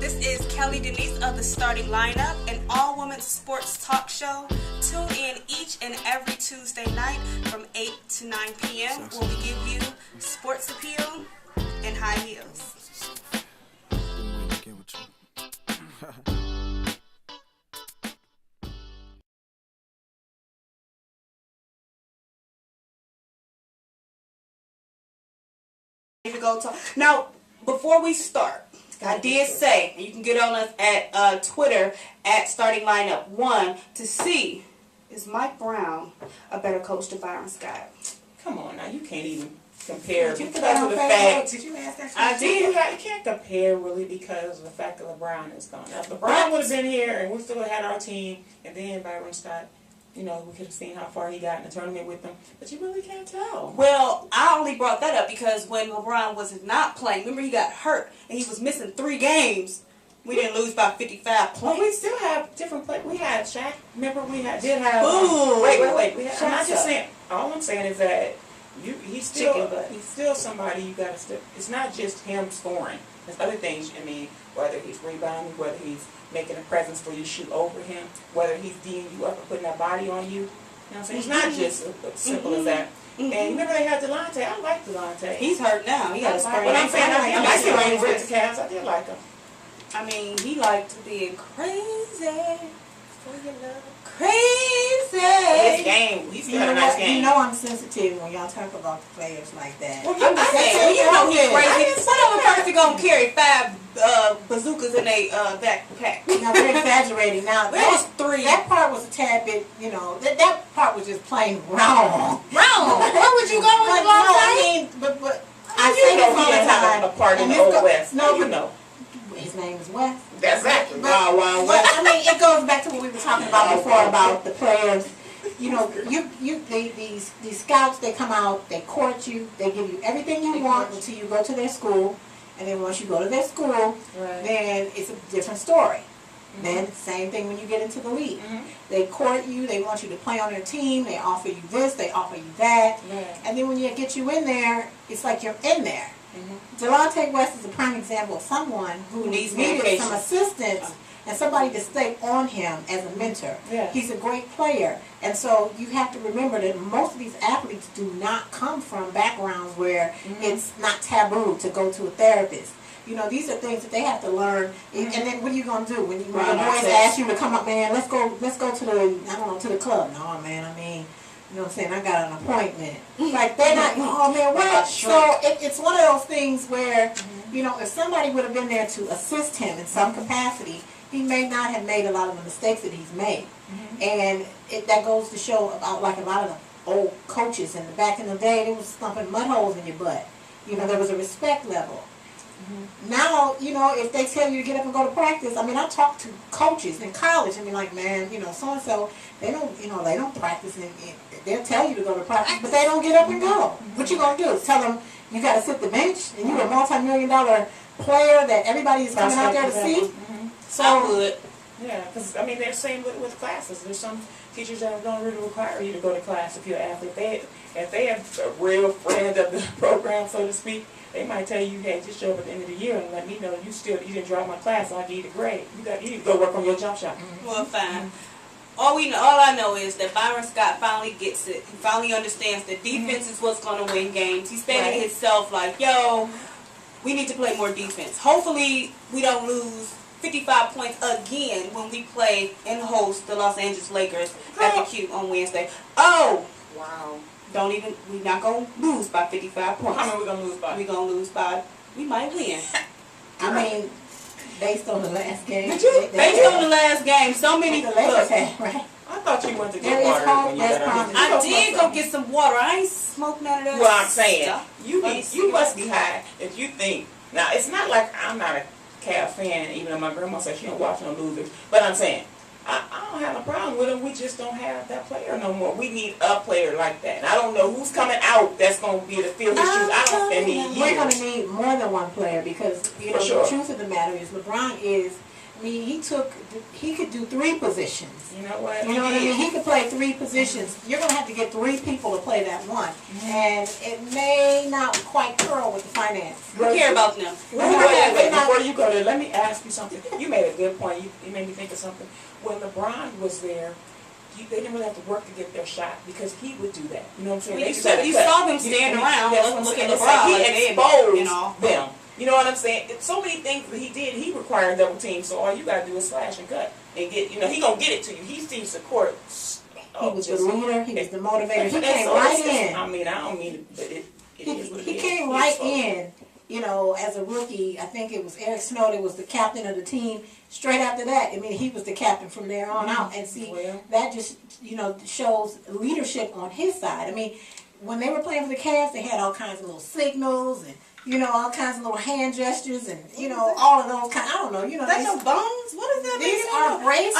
This is Kelly Denise of the Starting Lineup, an all-women sports talk show. Tune in each and every Tuesday night from 8 to 9 p.m. where we give you sports appeal and high heels. Now, before we start, I did say, and you can get on us at Twitter at Starting Lineup 1 to see, is Mike Brown a better coach than Byron Scott? Come on now, you can't even compare because of the fact. Did you ask that? I did. You can't compare really because of the fact that LeBron is gone. Now, if LeBron would have been here and we still had our team, and then Byron Scott, you know, we could have seen how far he got in the tournament with them, but you really can't tell. Well, I only brought that up because when LeBron was not playing, remember he got hurt and he was missing 3 games. We didn't lose by 55 points. Well, we still have different players. We had Shaq. Remember, did have. Ooh. Wait. I'm not just saying. All I'm saying is that he's still somebody you got to still. It's not just him scoring. There's other things. I mean, whether he's rebounding, whether he's making a presence for you to shoot over him, whether he's D'ing you up and putting that body on you. You know what I'm saying? It's not just as simple as that. And remember they had Delonte. I like Delonte. He's hurt now. He got a sprain. But I'm saying I like him when he went to Cavs. I did like him. I mean, he liked being crazy. For your love. Crazy. His game. He's got a nice game. You know I'm sensitive when y'all talk about the players like that. Well, I'm just saying, you know he's crazy. What other person gonna carry 5 bazookas in a backpack? Now we're exaggerating. Now It was 3. that part was a tad bit, you know, that part was just plain wrong. Wrong. Where would you go with the long I mean, but I You say know this all he the didn't have time. a part in and the this Old West. No, You know. his name is West. That's exactly. But, Wild Wild but West. I mean, it goes back to what we were talking about before about the players. You know, these scouts, they come out, they court you, they give you everything you want until you go to their school, and then once you go to their school, then it's a different story. Then same thing when you get into the league. They court you, they want you to play on their team, they offer you this, they offer you that, and then when you get you in there, it's like you're in there. Delonte West is a prime example of someone who needed some assistance and somebody to stay on him as a mentor. He's a great player, and so you have to remember that most of these athletes do not come from backgrounds where it's not taboo to go to a therapist. You know, these are things that they have to learn. And then what are you gonna do when the boys ask you to come up, man? Let's go to the club. No, man. I mean, you know what I'm saying? I got an appointment. Like they're not. Oh man, what? So it's one of those things where you know, if somebody would have been there to assist him in some capacity, he may not have made a lot of the mistakes that he's made. And that goes to show about like a lot of the old coaches in the back in the day, they was thumping mud holes in your butt. You know, there was a respect level. Now, you know, if they tell you to get up and go to practice, I mean, I talk to coaches in college and be like, man, you know, so-and-so, they don't practice, and they'll tell you to go to practice, but they don't get up and go. What you gonna do? Tell them you gotta sit the bench, and you're a multi-million-dollar player that everybody is coming out there to see? So I would. Yeah, because, I mean, they're saying with classes. There's some teachers that don't really require you to go to class if you're an athlete. If they have a real friend of the program, so to speak, they might tell you, hey, just show up at the end of the year and let me know you didn't drop my class, so I give you the grade. You need to go work on your jump shot. Well, fine. All I know is that Byron Scott finally gets it. He finally understands that defense is what's going to win games. He's stating himself like, yo, we need to play more defense. Hopefully, we don't lose 55 points again when we play and host the Los Angeles Lakers at the Q on Wednesday. Oh! Wow. We're not going to lose by 55 points. How many we going to lose by? We're going to lose by, we might win. I mean, based on the last game. Based on the last game, so many. The Lakers had, right? I thought you went to get water when you got out. I did go get some water. I ain't smoked none of that. Well, I'm saying, stuff. you must be high if you think. Now, it's not like I'm not a Cavs fan, even though my grandma said she don't watch no losers. But I'm saying, I don't have a problem with them. We just don't have that player no more. We need a player like that. And I don't know who's coming out that's going to be able to fill his shoes. I don't think We're going to need more than one player because, you know, the truth of the matter is LeBron is I mean, he could do 3 positions. You know what? You know what I mean? He could play 3 positions. You're going to have to get 3 people to play that one. And it may not quite curl with the finance. We care about them. Wait, before you go there, let me ask you something. You made a good point. You made me think of something. When LeBron was there, they didn't really have to work to get their shot because he would do that. You know what I'm saying? You saw them stand around looking at LeBron. He exposed them. You know what I'm saying? So many things that he did, he required double team. So all you gotta do is slash and cut and get. You know, he gonna get it to you. He sees the court. He was the leader. He was the motivator. He came right in. I mean, I don't mean it, but it is what it is. He came right in. You know, as a rookie, I think it was Eric Snow that was the captain of the team. Straight after that, I mean, he was the captain from there on out. And see, that just, you know, shows leadership on his side. I mean, when they were playing for the Cavs, they had all kinds of little signals and, you know, all kinds of little hand gestures and, you know, all of those kind. I don't know, you know. That's your bones? What is that? These are bracelets.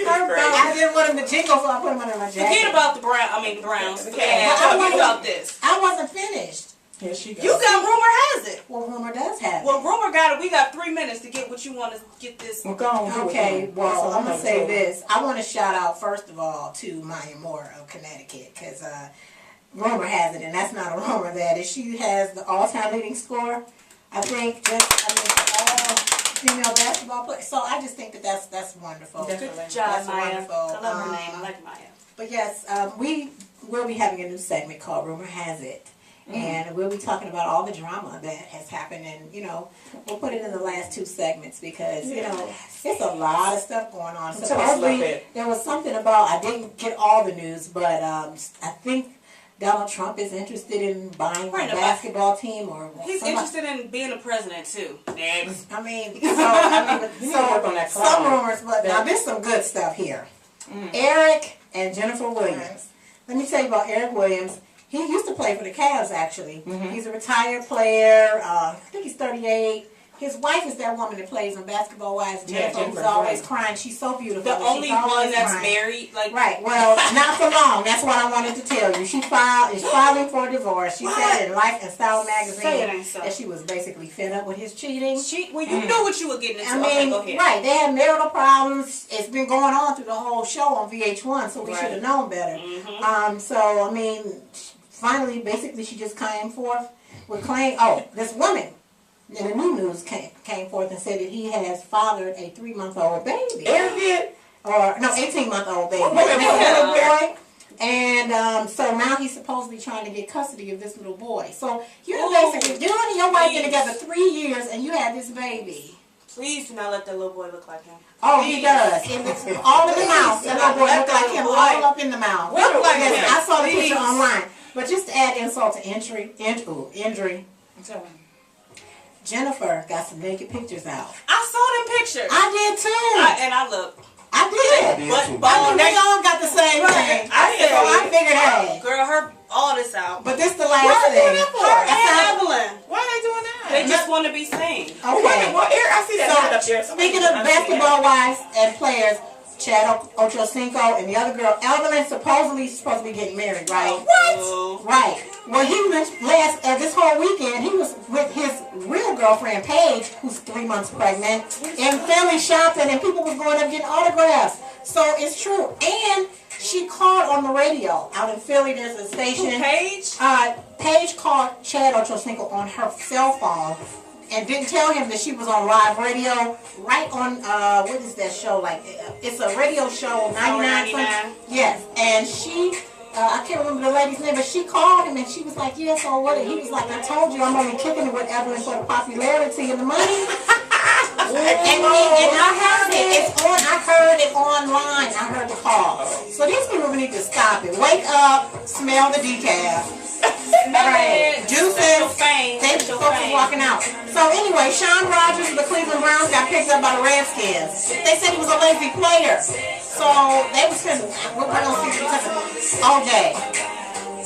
I didn't want him to jingle, so I put them under my jacket. Forget about the Browns. Talk about this. I wasn't finished. Here she goes. You got rumor has it. Well, rumor does have it. Well, rumor got it. We got 3 minutes to get what you want to get this. Well, go on. Okay, well, I'm going to say this. I want to shout out, first of all, to Maya Moore of Connecticut, because rumor has it, and that's not a rumor, that is she has the all-time leading score, I think, for all female basketball players. So I just think that that's wonderful. Good job, that's Maya. wonderful. I love her name. I like Maya. But yes, we will be having a new segment called Rumor Has It. And we'll be talking about all the drama that has happened, and you know, we'll put it in the last 2 segments because you know, there's a lot of stuff going on. Supposedly, there was something about, I didn't get all the news, but I think Donald Trump is interested in buying a basketball team, or he's interested in being a president too. Next. I mean, some rumors, but now there's some good stuff here. Eric and Jennifer Williams. Let me tell you about Eric Williams. He used to play for the Cavs, actually. He's a retired player. I think he's 38. His wife is that woman that plays on Basketball Wives. Jennifer, who's always crying. She's so beautiful. The only one that's married, like right. Well, not for long. That's what I wanted to tell you. She's filing for a divorce. She said in Life and Style magazine that she was basically fed up with his cheating. Well, you knew what you were getting into. I mean, go ahead. Right? They had marital problems. It's been going on through the whole show on VH1, so we should have known better. So I mean, finally, basically, she just came forth with claim. Oh, this woman. And the new news came forth and said that he has fathered a 3-month-old baby. Eric did? Or, no, 18-month-old baby. Little boy. And so now he's supposedly trying to get custody of this little boy. So you're basically, you and your wife been together 3 years and you had this baby. Please do not let that little boy look like him. Oh, he does. It's all in the mouth. That little boy look like him all up in the mouth. I saw the picture online. But just to add insult to injury. Jennifer got some naked pictures out. I saw them pictures. I did too. And I looked. I did. But they all got the same thing. I figured, hey. Girl, all this out. But this the last thing. Her and Evelyn. Why are they doing that? They just want to be seen. Okay. Well, I see that up there. Speaking of Basketball Wives and players, Chad Ochocinco and the other girl, Evelyn, supposedly supposed to be getting married, right? What? Right. Well, he was this whole weekend, he was with his real girlfriend, Paige, who's 3 months pregnant, in Philly shopping, and people was going up getting autographs. So it's true. And she called on the radio out in Philly. There's a station. Paige? Paige called Chad Ochocinco on her cell phone and didn't tell him that she was on live radio, right on, what is that show, like, it's a radio show, 99 something. Yes, and she, I can't remember the lady's name, but she called him and she was like, yeah, so what, he was like, I told you I'm only kicking it with Evelyn for the popularity and the money. and I heard it, I heard it online, I heard the call. So these people need to stop it. Wake up, smell the decaf. Right. Juices. They folks is walking out. So anyway, Sean Rogers of the Cleveland Browns got picked up by the Redskins. They said he was a lazy player. So they was saying, we're going to see because of OJ.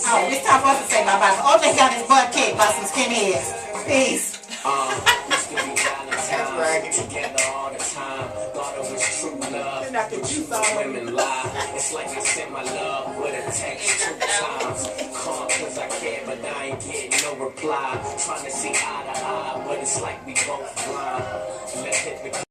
Oh, it's time for us to say bye-bye. OJ got his butt kicked by some skinheads. Peace. That's bragging together all the time. Thought it was true love. Women lie. It's like I sent my love with a text 2 times. Call cause I care, but I ain't getting no reply. Trying to see eye to eye. but it's like we both blind. Let's hit the